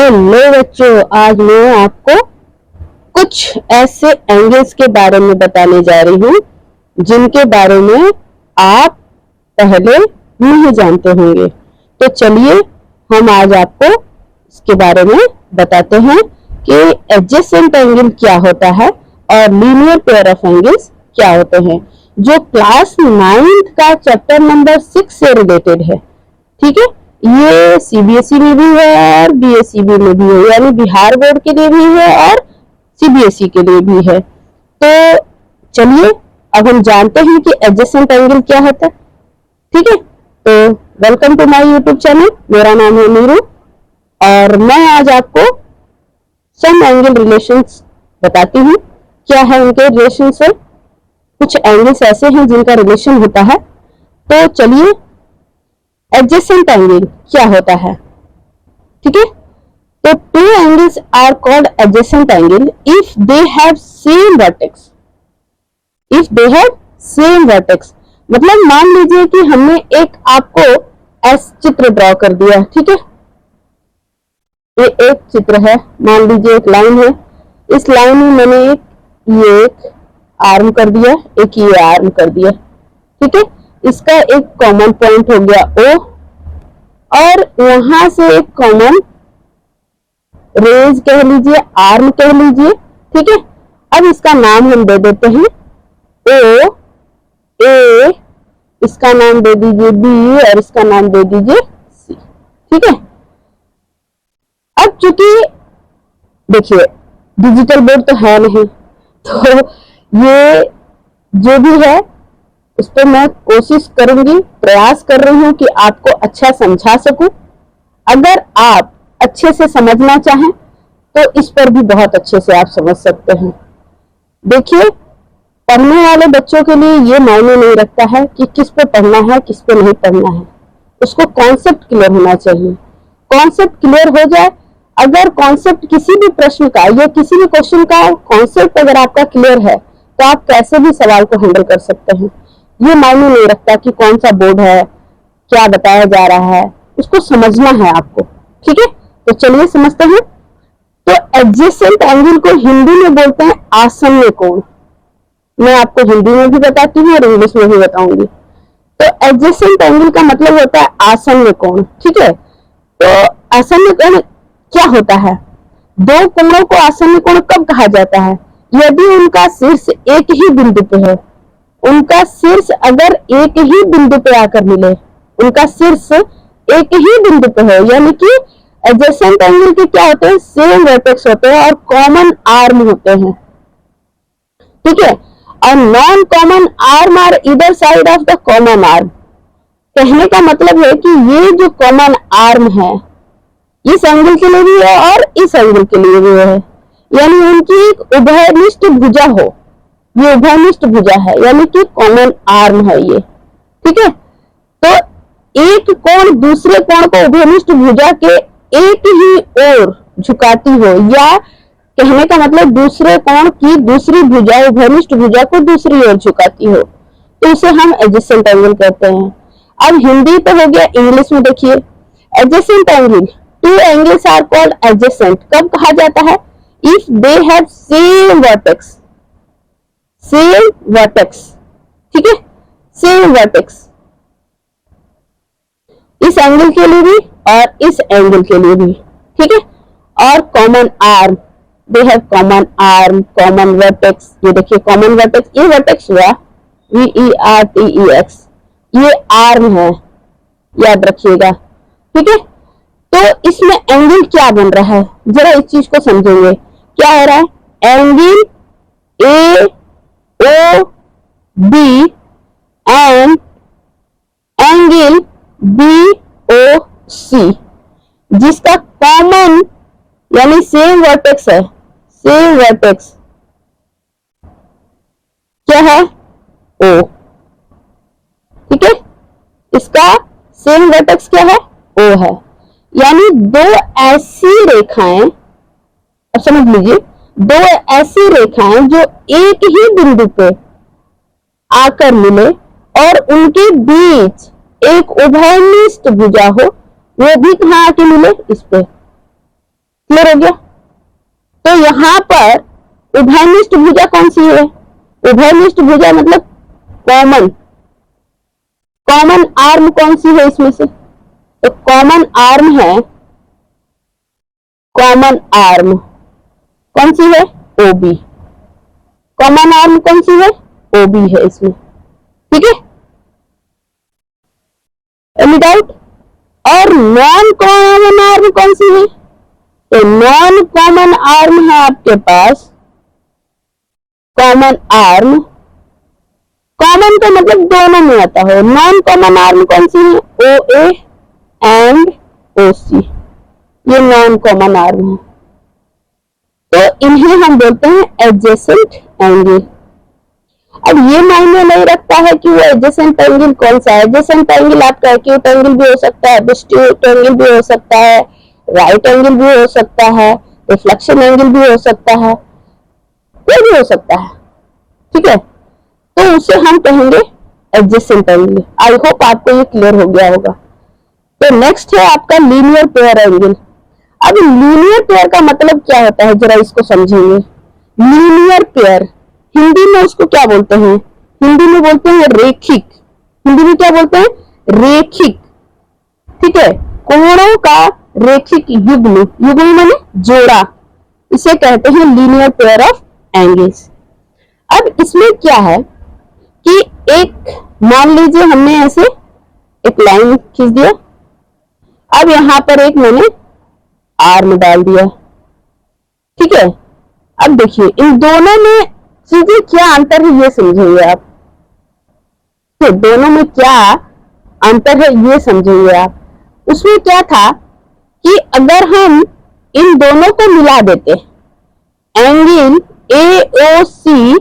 Hello बच्चों, आज मैं आपको कुछ ऐसे एंगल्स के बारे में बताने जा रही हूँ जिनके बारे में आप पहले नहीं जानते होंगे। तो चलिए हम आज आपको इसके बारे में बताते हैं कि एडजेसेंट एंगल क्या होता है और लीनियर पेयर ऑफ एंगल्स क्या होते हैं, जो क्लास 9th का चैप्टर नंबर 6 से रिलेटेड है। ठीक है, ये सीबीएसई में भी है और बीएसईबी में भी है, यानी बिहार बोर्ड के लिए भी है और सीबीएसई के लिए भी है। तो चलिए अब हम जानते हैं कि एडजेसेंट एंगल क्या होता है। ठीक है, तो welcome to my YouTube channel. मेरा नाम है नीरू और मैं आज आपको सम एंगल रिलेशंस बताती हूँ। क्या है उनके रिलेशन से, कुछ एंगल्स ऐसे हैं जिनका रिलेशन होता है। तो चलिए, एडजेसेंट एंगल क्या होता है। ठीक है, तो two angles are called adjacent angle if they have same vertex. If they have same vertex मतलब मान लीजिए कि हमने एक आपको ऐसा चित्र ड्रॉ कर दिया। ठीक है, ये एक चित्र है, मान लीजिए एक लाइन है। इस लाइन में मैंने एक आर्म कर दिया, एक ये आर्म कर दिया। ठीक है, इसका एक कॉमन पॉइंट हो गया O और वहां से एक कॉमन रेज कह लीजिए, आर्म कह लीजिए। ठीक है, अब इसका नाम हम दे देते हैं O, A, इसका नाम दे दीजिए B और इसका नाम दे दीजिए C। ठीक है, अब चूंकि देखिए डिजिटल बोर्ड तो है नहीं, तो ये जो भी है उस पर मैं कोशिश करूंगी, प्रयास कर रही हूं कि आपको अच्छा समझा सकूं। अगर आप अच्छे से समझना चाहें तो इस पर भी बहुत अच्छे से आप समझ सकते हैं। देखिए, पढ़ने वाले बच्चों के लिए ये मायने नहीं रखता है कि किस पे पढ़ना है किस पे नहीं पढ़ना है, उसको कॉन्सेप्ट क्लियर होना चाहिए। कॉन्सेप्ट क्लियर हो जाए, अगर कॉन्सेप्ट किसी भी प्रश्न का या किसी भी क्वेश्चन का कॉन्सेप्ट अगर आपका क्लियर है तो आप कैसे भी सवाल को हैंडल कर सकते हैं। ये मायने नहीं रखता कि कौन सा बोर्ड है, क्या बताया जा रहा है, उसको समझना है आपको। ठीक है, तो चलिए समझते हैं। तो एडजेसेंट एंगल को हिंदी में बोलते हैं आसन्न कोण। मैं आपको हिंदी में भी बताती हूँ और इंग्लिश में भी बताऊंगी। तो एडजेसेंट एंगल का मतलब होता है आसन्न कोण। ठीक है, तो आसन्न कोण क्या होता है? दो कोणों को आसन्न कोण कब कहा जाता है? यदि उनका शीर्ष एक ही बिंदु पे है। उनका शीर्ष अगर एक ही बिंदु पे आकर मिले, उनका शीर्ष एक ही बिंदु पे है, यानी कि एडजेसेंट एंगल के क्या होते हैं? सेम वर्टेक्स होते हैं और कॉमन आर्म होते हैं। ठीक है, और non common arm are either side of the common arm. कहने का मतलब है कि ये जो कॉमन आर्म है इस एंगल के लिए भी है और इस एंगल के लिए भी है, यानी उनकी एक उभयनिष्ठ भुजा हो। ये उभयनिष्ठ भुजा है, यानी कि कॉमन आर्म है ये। ठीक है, तो एक कोण दूसरे कोण को उभयनिष्ठ भुजा के एक ही ओर झुकाती हो, या कहने का मतलब दूसरे कोण की दूसरी भुजा उभयनिष्ठ भुजा को दूसरी ओर झुकाती हो, तो उसे हम एडजेसेंट एंगल कहते हैं। अब हिंदी तो हो गया, इंग्लिश में देखिए adjacent angle, two angles are called adjacent कब कहा जाता है? If they have same vertex. Same vertex, ठीक है, सेम वर्टेक्स इस एंगल के लिए भी और इस एंगल के लिए भी। ठीक है, और common arm, they have common arm, common vertex. ये देखिए कॉमन वर्टेक्स, ये वर्टेक्स हुआ VERTEX, ये आर्म है, याद रखिएगा। ठीक है, तो इसमें एंगल क्या बन रहा है, जरा इस चीज को समझेंगे। क्या हो रहा है? Angle AOB and angle BOC जिसका कॉमन यानी सेम वर्टेक्स है। सेम वर्टेक्स क्या है? O। ठीक है, इसका सेम वर्टेक्स क्या है? O है। यानी दो ऐसी रेखाएं, अब समझ लीजिए, दो ऐसी रेखाएं जो एक ही बिंदु पे आकर मिले और उनके बीच एक उभयनिष्ठ भुजा हो, वो भी कहां आके मिले? इस पे। क्लियर हो गया? तो यहाँ पर उभयनिष्ठ भुजा कौन सी है? उभयनिष्ठ भुजा मतलब कॉमन, कॉमन आर्म कौन सी है इसमें से? तो कॉमन आर्म है, कॉमन आर्म कौन सी है? ओबी। कॉमन आर्म कौन सी है? ओबी है इसमें, ठीक है? Any doubt? और नॉन कॉमन आर्म कौन सी है? तो नॉन कॉमन आर्म है आपके पास कॉमन आर्म, कॉमन का मतलब दोनों में आता हो। नॉन कॉमन आर्म कौन सी है? ओ ए एंड ओ सी, ये नॉन कॉमन आर्म है। तो इन्हें हम बोलते हैं एडजेसेंट एंगल। अब ये मायने नहीं रखता है कि वो एडजेसेंट एंगल कौन सा है। एडजेसेंट एंगल आपका एक्यूट एंगल भी हो सकता है, ऑब्टयूट एंगल भी हो सकता है, राइट एंगल भी हो सकता है, रिफ्लेक्शन एंगल भी हो सकता है, कोई भी हो सकता है, ठीक है? तो उसे हम कहेंगे एडजेसेंट एंगल। आई होप आपको ये क्लियर हो गया होगा। तो नेक्स्ट है आपका लीनियर पेयर एंगल। अब लीनियर पेयर का मतलब क्या होता है, जरा इसको समझेंगे। लीनियर पेयर हिंदी में उसको क्या बोलते हैं? हिंदी में बोलते हैं रेखिक। हिंदी में क्या बोलते हैं? रेखिक, ठीक है? कोणों का रेखिक युग्म, युग्म माने जोड़ा, इसे कहते हैं लीनियर पेयर ऑफ एंगल्स। अब इसमें क्या है कि एक मान लीजिए हमने ऐसे एक लाइन खींच दिया, अब यहां पर एक मैंने आर्म डाल दिया, ठीक है? अब देखिए इन दोनों में चीजें क्या अंतर है ये समझेंगे आप। तो दोनों में क्या अंतर है ये समझेंगे आप। उसमें क्या था कि अगर हम इन दोनों को मिला देते, एंगल AOC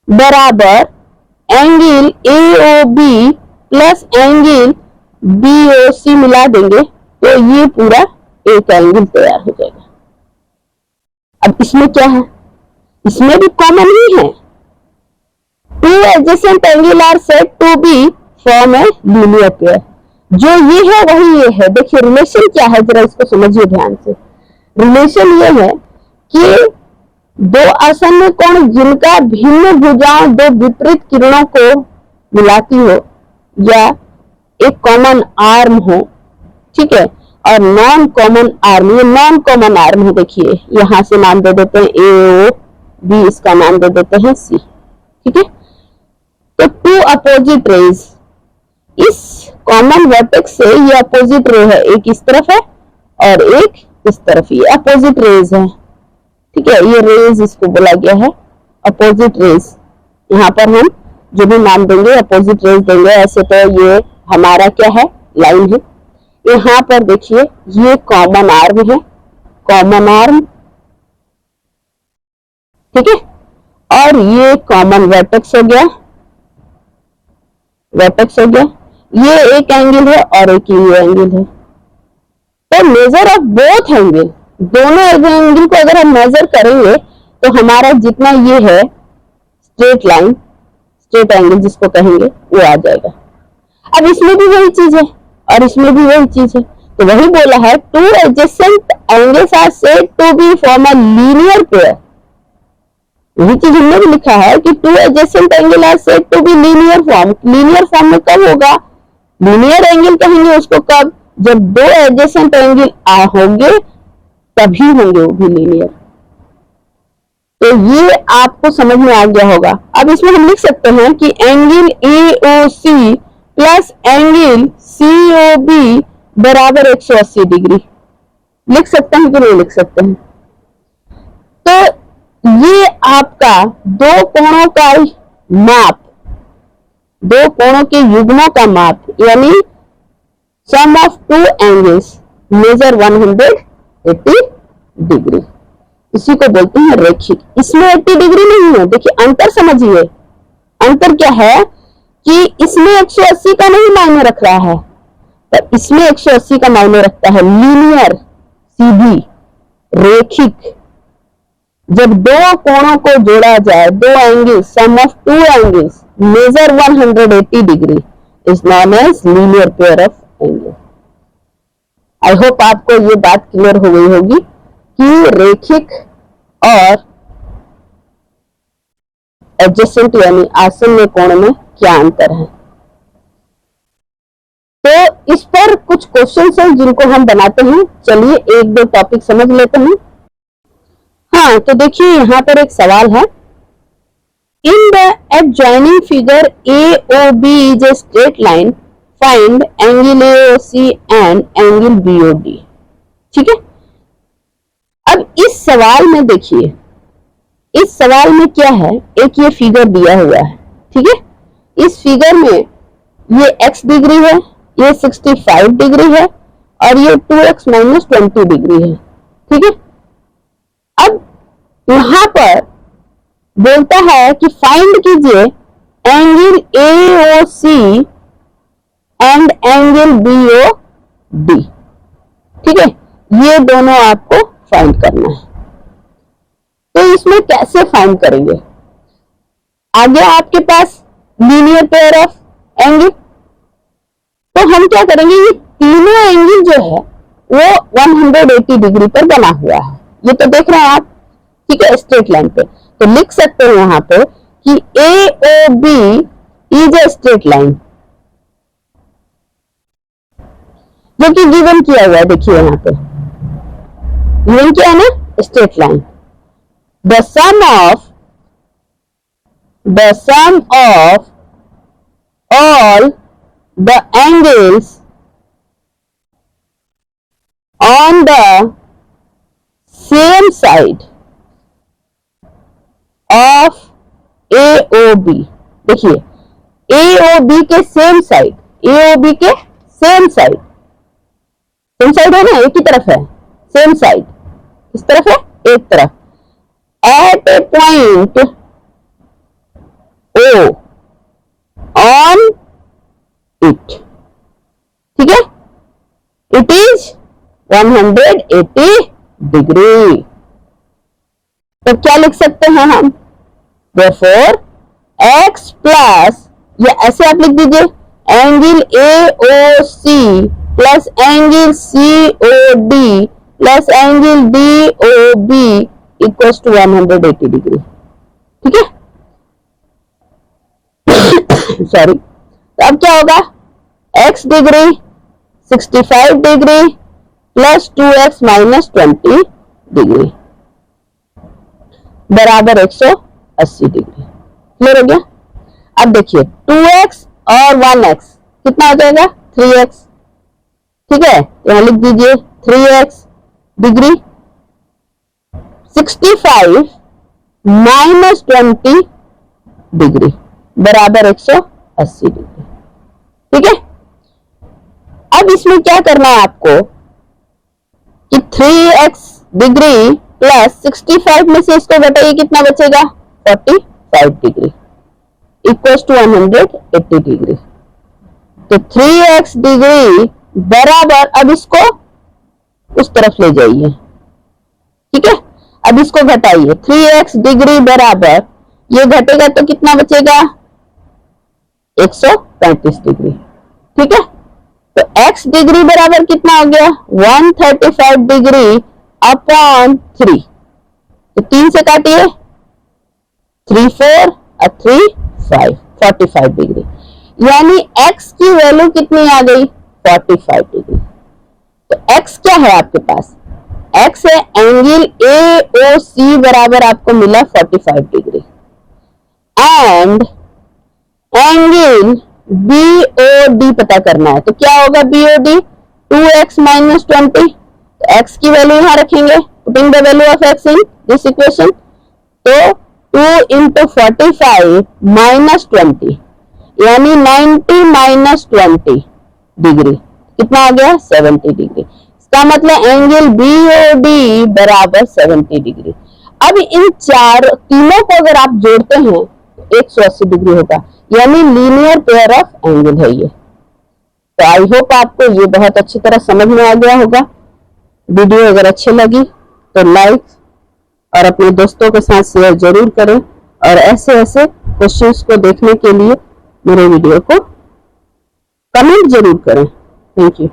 बराबर angle AOB plus angle BOC मिला देंगे तो ये पूरा एक एंगल तैयार हो जाएगा। अब इसमें क्या है? इसमें भी कॉमन ही है। Two adjacent angle are said to be form a linear pair. जो ये है वही ये है। देखिए रिलेशन क्या है, जरा इसको समझिए ध्यान से। रिलेशन ये है कि दो आसन्न कोण जिनका भिन्न भुजाओं दो विपरीत किरणों को मिलाती हो या एक कॉमन आर्म हो, ठीक है? और नॉन कॉमन आर्म, ये नॉन कॉमन आर्म है। देखिए यहां से नाम दे देते हैं AOB, इसका नाम दे देते हैं C, ठीक है? तो टू अपोजिट रेज, इस कॉमन वर्टेक्स से ये अपोजिट रे है, एक इस तरफ है और एक इस तरफ, ये अपोजिट रेज है, ठीक है? ये रेज इसको बोला गया है अपोजिट रेज। यहाँ पर हम जो भी नाम देंगे अपोजिट रेज देंगे। ऐसे तो ये हमारा क्या है? लाइन है। यहाँ पर देखिए ये कॉमन आर्म है, कॉमन आर्म, ठीक है? और ये कॉमन वर्टेक्स हो गया, वर्टेक्स हो गया। ये एक एंगल है और एक ये एंगल है। तो मेजर ऑफ बोथ एंगल, दोनों एंगल को अगर हम मेजर करेंगे तो हमारा जितना ये है स्ट्रेट लाइन, स्ट्रेट एंगल जिसको कहेंगे, वो आ जाएगा। अब इसमें भी वही चीज है और इसमें भी वही चीज है। तो वही बोला है two adjacent angles are said to be form a linear pair. यही चीज हमने भी लिखा है कि two adjacent angle are said to be linear form. Linear form में कब होगा? लीनियर एंगल कहेंगे उसको कब? जब दो एडजेसेंट एंगल होंगे तभी होंगे वो भी लीनियर। तो ये आपको समझ में आ गया होगा। अब इसमें हम लिख सकते हैं कि angle AOC plus angle COB बराबर 180 डिग्री। लिख सकते हैं कि नहीं लिख सकते हैं? तो ये आपका दो कोणों का माप, दो कोणों के युग्मों का माप, यानी sum of two angles measure 180 degree, इसी को बोलते हैं रेखिक। इसमें 80 डिग्री नहीं है। देखिए अंतर समझिए। अंतर क्या है कि इसमें 180 का नहीं मायने रख रहा है, पर इसमें 180 का मायने रखता है। लीनियर, सीधी, रेखिक। जब दो कोणों को जोड़ा जाए, दो angles, sum of two angles measure 180 degree is known as linear pair of angle. I hope आपको ये बात क्लियर हो गई होगी कि रेखिक और एडजेसेंट यानी आसन्न कोण में क्या अंतर है। तो इस पर कुछ क्वेश्चंस हैं जिनको हम बनाते हैं। चलिए एक दो टॉपिक समझ लेते हैं। हाँ, तो देखिए यहाँ पर एक सवाल है, in the adjoining figure AOB is a straight line, find angle AOC and angle BOD। ठीक है, अब इस सवाल में देखिए, इस सवाल में क्या है, एक ये फिगर दिया हुआ है। ठीक है, इस फिगर में ये x डिग्री है, ये 65 डिग्री है और ये 2x माइनस 20 डिग्री है। ठीक है, अब यहां पर बोलता है कि फाइंड कीजिए angle AOC and angle BOD। ठीक है, ये दोनों आपको फाइंड करना है। तो इसमें कैसे फाइंड करेंगे? आगे आपके पास लीनियर पेयर ऑफ एंगल, तो हम क्या करेंगे, ये तीनों एंगल जो है वो 180 डिग्री पर बना हुआ है। ये तो देख रहे हैं आप, ठीक है, स्ट्रेट लाइन पे। तो लिख सकते हैं यहाँ पे कि AOB is a straight line, जो कि गिवन किया हुआ है। देखिए यहाँ पे गिवन किया है ना, straight line. The sum of all the angles on the same side of AOB। देखिए AOB के सेम साइड, AOB के सेम साइड, सेम साइड है ना, एक ही तरफ है, सेम साइड किस तरफ है, एक तरफ, at a point O on it। ठीक है, it is 180 डिग्री। तो क्या लिख सकते हैं हम, therefore x प्लस, या ऐसे आप लिख दीजिए, angle AOC plus angle COD plus angle DOB equals to 180 degree. ठीक है, सॉरी। तो अब क्या होगा, x degree 65 degree plus 2x minus 20 degree बराबर 180 डिग्री। क्लियर हो गया? अब देखिए 2x और 1x कितना हो जाएगा, 3x। ठीक है, यहां लिख दीजिए 3x डिग्री 65 माइनस 20 डिग्री बराबर 180 डिग्री। ठीक है, अब इसमें क्या करना है आपको कि 3x डिग्री प्लस 65 में से इसको घटाइए, कितना बचेगा, 45 डिग्री इक्वल्स टू 180 डिग्री। तो 3x डिग्री बराबर, अब इसको उस तरफ ले जाइए। ठीक है, अब इसको घटाइए, 3x डिग्री बराबर, ये घटेगा तो कितना बचेगा, 135 डिग्री। ठीक है, तो x डिग्री बराबर कितना हो गया, 135 डिग्री अपॉन 3। तो 3 से काटिए, 3 4 और 3 5, 45 डिग्री। यानी x की वैल्यू कितनी आ गई, 45 डिग्री। तो x क्या है आपके पास, x है एंगल AOC बराबर आपको मिला 45 डिग्री एंड एंगल BOD पता करना है। तो क्या होगा BOD, 2x माइनस 20। तो x की वैल्यू यहां रखेंगे, putting the value of x in this equation. तो 2 into 45 माइनस 20 यानी 90 माइनस 20 डिग्री कितना आ गया, 70 डिग्री। इसका मतलब एंगल BOD बराबर 70 डिग्री। अब इन तीनों को अगर आप जोड़ते हैं तो 180 डिग्री होगा, यानी लीनियर पेयर ऑफ एंगल है ये। तो आई होप आपको ये बहुत अच्छी तरह समझ में आ गया होगा। वीडियो अगर अच्छी लगी तो लाइक और अपने दोस्तों के साथ शेयर जरूर करें, और ऐसे ऐसे क्वेश्चंस को देखने के लिए मेरे वीडियो को कमेंट जरूर करें। Thank you.